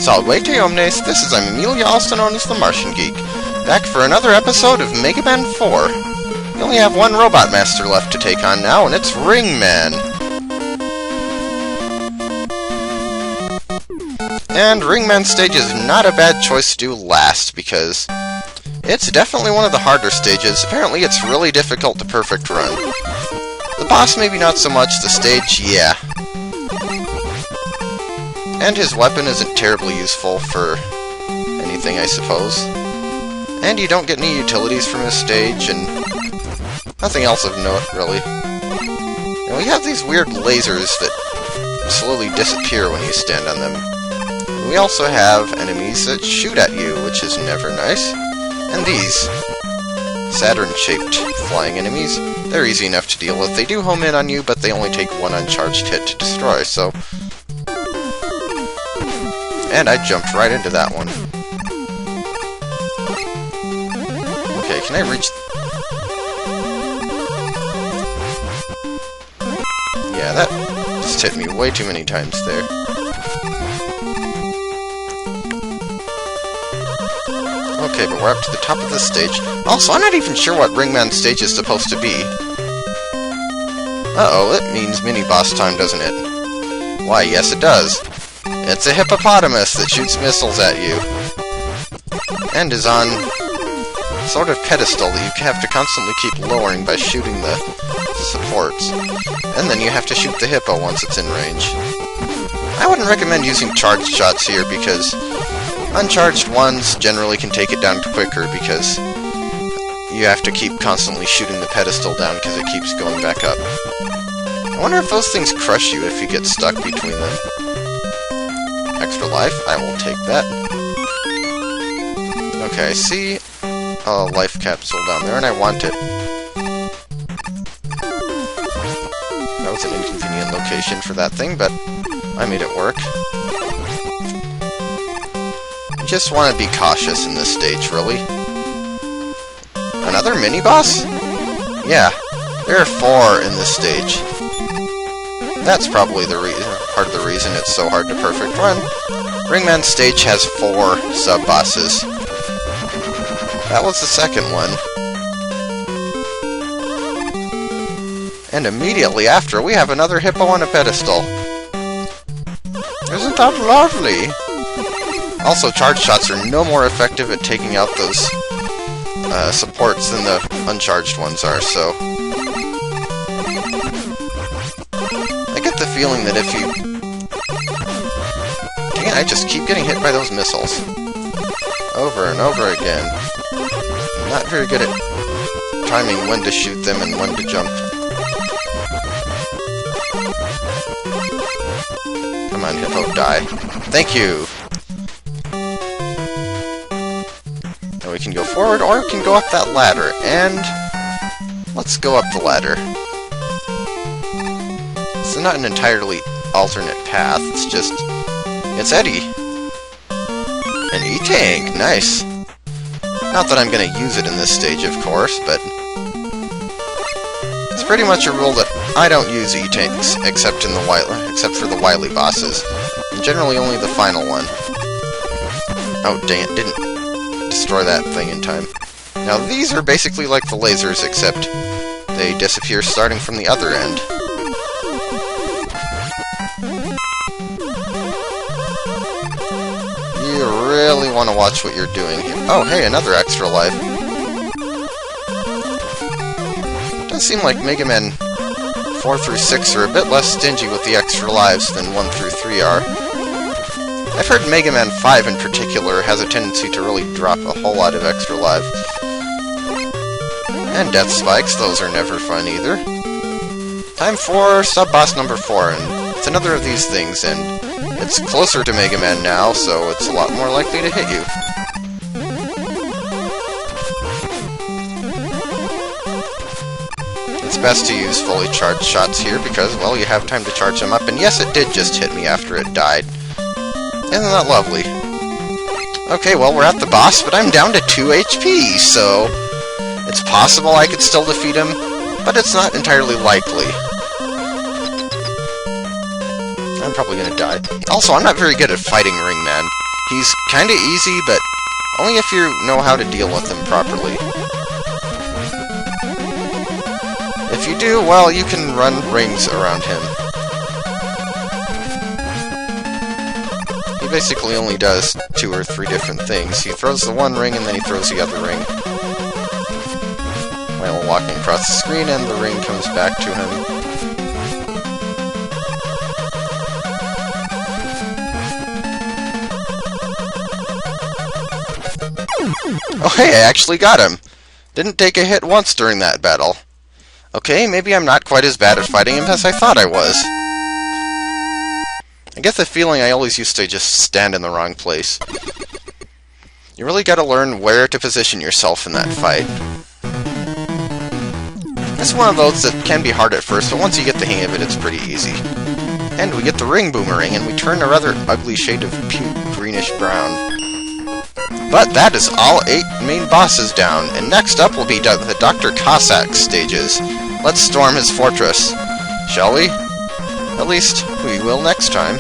Salve to omnes, this is Amelia, also known as TheMartianGeek, back for another episode of Mega Man 4. We only have one Robot Master left to take on now, and it's Ring Man. And Ring Man stage is not a bad choice to do last, because it's definitely one of the harder stages. Apparently it's really difficult to perfect run. The boss maybe not so much, the stage, yeah. And his weapon isn't terribly useful for anything, I suppose. And you don't get any utilities from his stage, and nothing else of note, really. And we have these weird lasers that slowly disappear when you stand on them. And we also have enemies that shoot at you, which is never nice. And these Saturn-shaped flying enemies, they're easy enough to deal with. They do home in on you, but they only take one uncharged hit to destroy, so... And I jumped right into that one. Okay, can I reach... Yeah, that just hit me way too many times there. Okay, but we're up to the top of the stage. Also, I'm not even sure what Ring Man stage is supposed to be. Uh-oh, it means mini-boss time, doesn't it? Why, yes it does. It's a hippopotamus that shoots missiles at you. And is on sort of pedestal that you have to constantly keep lowering by shooting the supports. And then you have to shoot the hippo once it's in range. I wouldn't recommend using charged shots here because uncharged ones generally can take it down quicker because you have to keep constantly shooting the pedestal down because it keeps going back up. I wonder if those things crush you if you get stuck between them. Extra life, I will take that. Okay, I see a life capsule down there, and I want it. That was an inconvenient location for that thing, but I made it work. You just want to be cautious in this stage, really. Another mini-boss? Yeah, there are 4 in this stage. That's probably the part of the reason it's so hard to perfect run. Ring Man stage has 4 sub-bosses. That was the second one. And immediately after, we have another hippo on a pedestal. Isn't that lovely? Also, charge shots are no more effective at taking out those supports than the uncharged ones are, so... the feeling that if you... Dang it, I just keep getting hit by those missiles. Over and over again. I'm not very good at timing when to shoot them and when to jump. Come on, hippo, die. Thank you! Now we can go forward, or we can go up that ladder, and... let's go up the ladder. It's not an entirely alternate path, it's just... it's Eddie! An E-Tank! Nice! Not that I'm gonna use it in this stage, of course, but... it's pretty much a rule that I don't use E-Tanks, except for the Wily bosses. And generally only the final one. Oh, dang it, didn't destroy that thing in time. Now, these are basically like the lasers, except they disappear starting from the other end. You really want to watch what you're doing here. Oh, hey, another extra life. It does seem like Mega Man 4 through 6 are a bit less stingy with the extra lives than 1 through 3 are. I've heard Mega Man 5 in particular has a tendency to really drop a whole lot of extra lives. And death spikes, those are never fun either. Time for sub-boss number 4, and it's another of these things, and it's closer to Mega Man now, so it's a lot more likely to hit you. It's best to use fully charged shots here because, well, you have time to charge them up, and yes, it did just hit me after it died. Isn't that lovely? Okay, well, we're at the boss, but I'm down to 2 HP, so it's possible I could still defeat him, but it's not entirely likely. I'm probably gonna die. Also, I'm not very good at fighting Ring Man. He's kinda easy, but only if you know how to deal with him properly. If you do, well, you can run rings around him. He basically only does 2 or 3 different things. He throws the one ring and then he throws the other ring while walking across the screen, and the ring comes back to him. Oh hey, I actually got him! Didn't take a hit once during that battle. Okay, maybe I'm not quite as bad at fighting him as I thought I was. I get the feeling I always used to just stand in the wrong place. You really gotta learn where to position yourself in that fight. It's one of those that can be hard at first, but once you get the hang of it, it's pretty easy. And we get the Ring Boomerang, and we turn a rather ugly shade of puke greenish-brown. But that is all 8 main bosses down, and next up will be the Dr. Cossack stages. Let's storm his fortress, shall we? At least, we will next time.